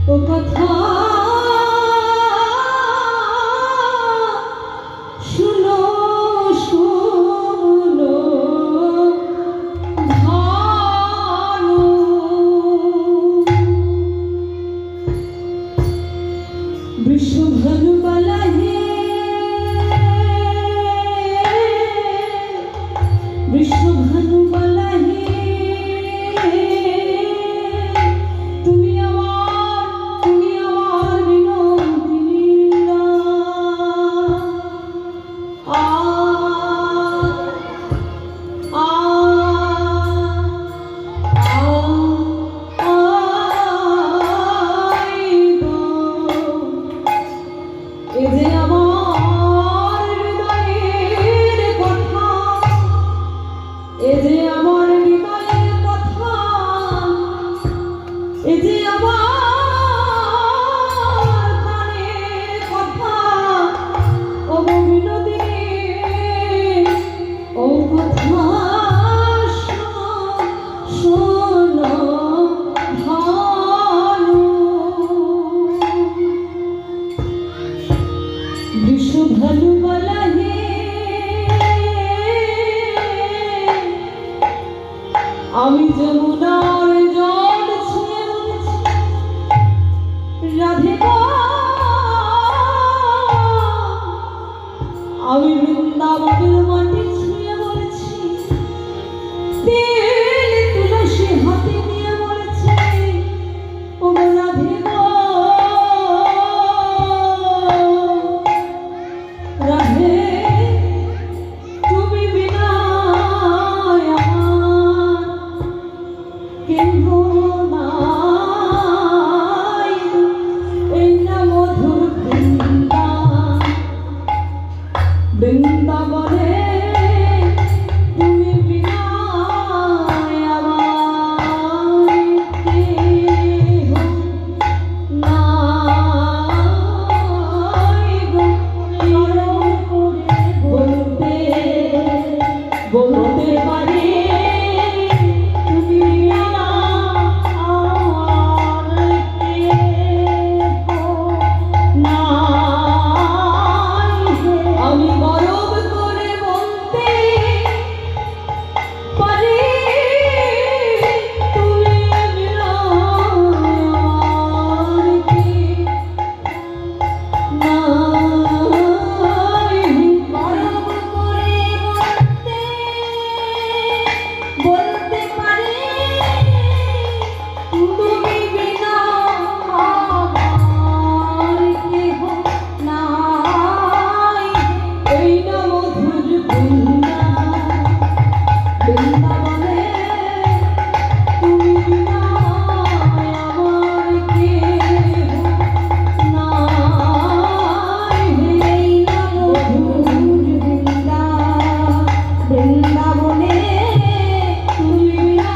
ও কথা শুনো শুনো ভালো বিশ্ব ভানু বালা হে বিশ্ব ভানু বালা হে তুমি আমার বিনোদিনী আ আ এই যে আমার হৃদয়ের কথা, এই যে আমার হৃদয়ের কথা, এই যে আমার প্রাণের কথা, ও বিনোদিনী ও কথা শোনো ভালো বিশ্ব ভানু বালা হে আমি যমুনার জল ছুঁয়ে বলছি রাধে গো আমি বৃন্দাবনের মাটি ছুঁয়ে বলছি তেল তুলসী হাতে নিয়ে বলছি ও রাধে গো রাধে তুমি বিনা আমার কেহ নাই এই না মধুর বৃন্দাবনে তুমি বিনা আমার কেহ নাই বলতে বলতে পারি তুমি বিনা আমার কেহ নাই আমি গর্ব করে বলতে পারি তুমি বিনা আমার কেহ নাই গর্ব করে বলতে পারি তুমি বিনা আমার কেহ নাই এই না মধুর বৃন্দাবনে তুমি বিনা আমার কেহ নাই এই না মধুর বৃন্দাবনে তুমি বিনা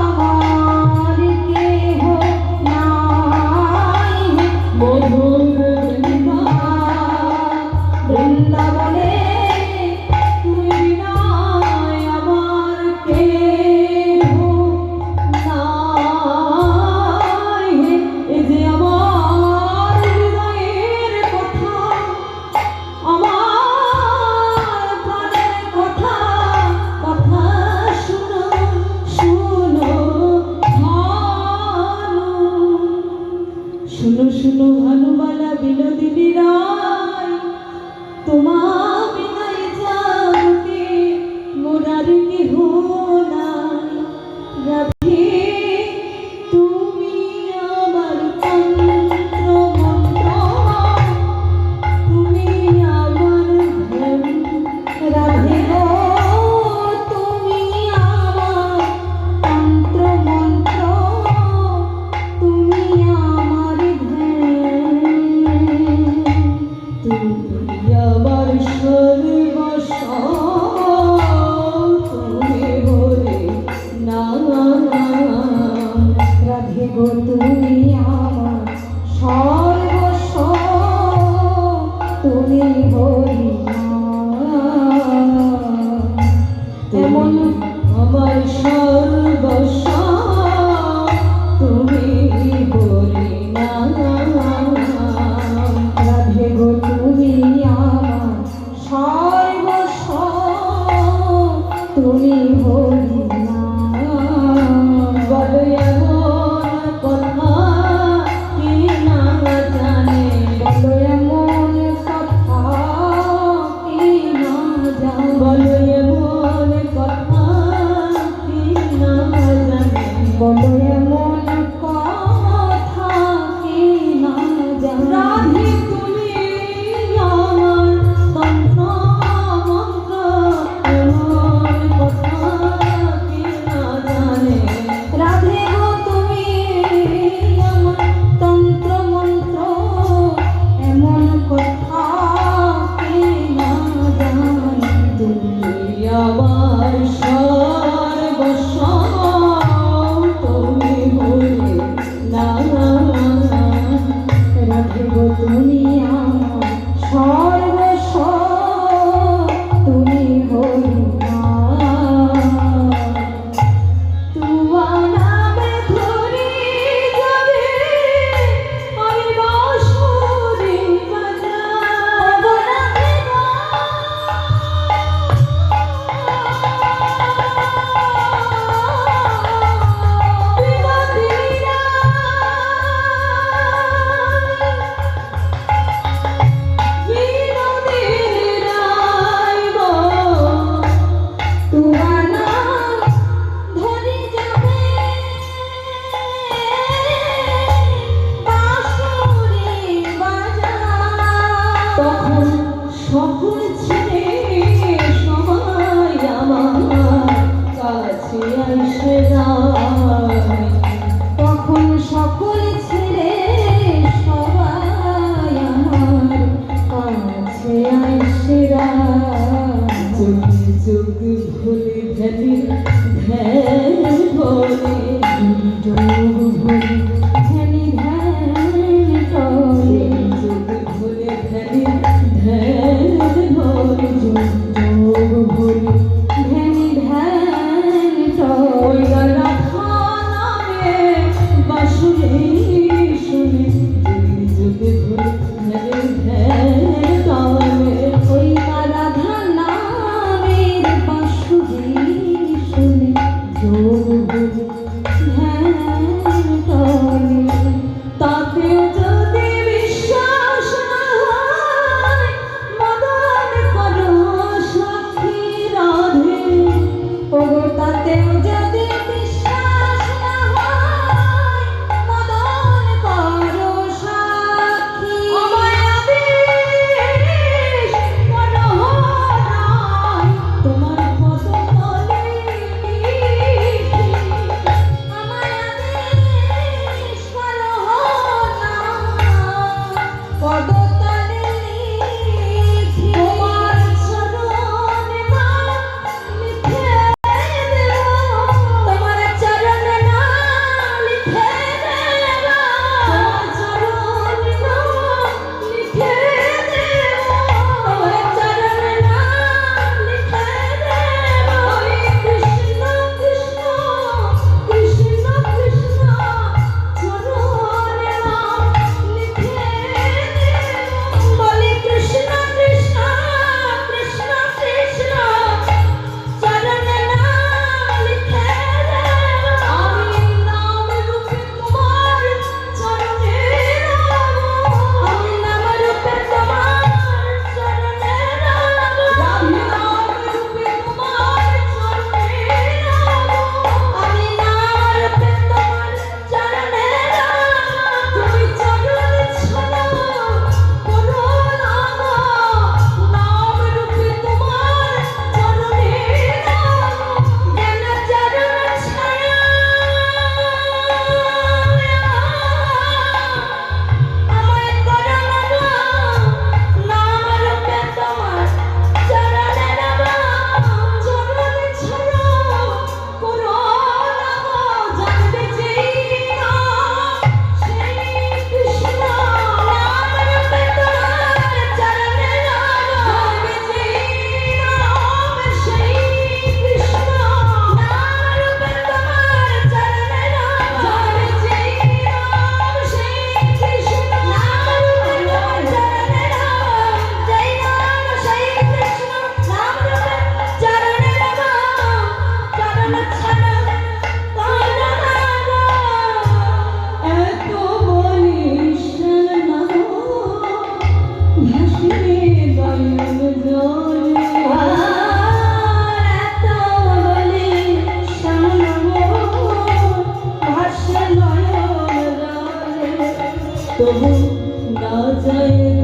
আমার কেহ নাই মধুর বৃন্দাবনে তুমি বিনা আমার কেহ নাই এই যে আমার হৃদয়ের কথা, আমার প্রাণের কথা, কথা শুনো শুনো ভালো শুনো শুনো ভানুবালা বিনোদিনী রায় তোমা বিনাই জগতে মোরার কেহ নাই রাধে তুমি আমার তন্ত্র মন্ত্র তুমি আমার ধ্যান রাধে গো তুমি আমার তন্ত্র মন্ত্র তুমি আমার ধ্যান তুমি আমার সর্বস্ব তুমি বলে না রাধে গো তুমি আমার সর্বস্ব তুমি বলি না তেমন আমার সর্বস্ব তুমি বলি আসে রায়, তখন সকল ছেড়ে সবাই আমার কাছে আসে রায়। চোখে চোখ ভুলে ধ্যানে ধ্যান ভরে, যোগ ভরে ধ্যানে ধ্যান করে, চোখ ভুলে ধ্যানে ধ্যান ভরে, যোগ ভরে ধ্যানে ধ্যান করে। রাধা নামে বাঁশুরি শুনে চোখ ভুলে ধ্যানে ধ্যান করে। ওই রাধা নামের বাঁশুরি শুনে যোগ ভরে ধ্যান করে। তাতেও যদি বিশ্বাস না হয়, মদন করো সাক্ষী রাধে। ওগো তাতেও যদি বিশ্বাস না হয়, মদন করো সাক্ষী। আমায় আদেশ করো রায়, তোমার পদতলে লিখি। আমায় আদেশ করো না, পদতলে লিখি। তোমার চরণে নাম লিখে দেব, তোমার চরণে নাম লিখে দেব, তোমার চরণে নাম লিখে দেব। তোমার চরণে নাম লিখে দেব। হরে কৃষ্ণ কৃষ্ণ কৃষ্ণ কৃষ্ণ চরণে নাম লিখে দেব। বলি কৃষ্ণ কৃষ্ণ কৃষ্ণ কৃষ্ণ চরণে নাম লিখে দেব। আমি নাম রূপে তোমার চরণে রব, আমি নাম রূপে তোমার চরণে রব। আমি নাম রূপে তোমার চরণে রব। আমি নাম রূপে তোমার চরণে রব। তুমি চরণ ছাড়া করো না গো, নাম রূপে তোমার চরণে রব। যেন চরণ ছায়া আমায় করো না গো, নাম রূপে তোমার চরণে রব। চরণ ছাড়া করো না গো, জানবে যেই নাম সেই কৃষ্ণ। নাম রূপে তোমার চরণে রব। জানবে যেই নাম সেই কৃষ্ণ। নাম রূপে তোমার চরণে রব। জানবে যেই নাম সেই কৃষ্ণ। নাম রূপে তোমার চরণে রব। জয় নাম সেই কৃষ্ণ, নাম রূপে চরণে রব। চরণ ছাড়া করো না গো। এত বলিস না গো, ভাসিয়ে নয়ন জলে। আর এত বলি শোনো, ভাসে নয়ন জলে। তবু না যায়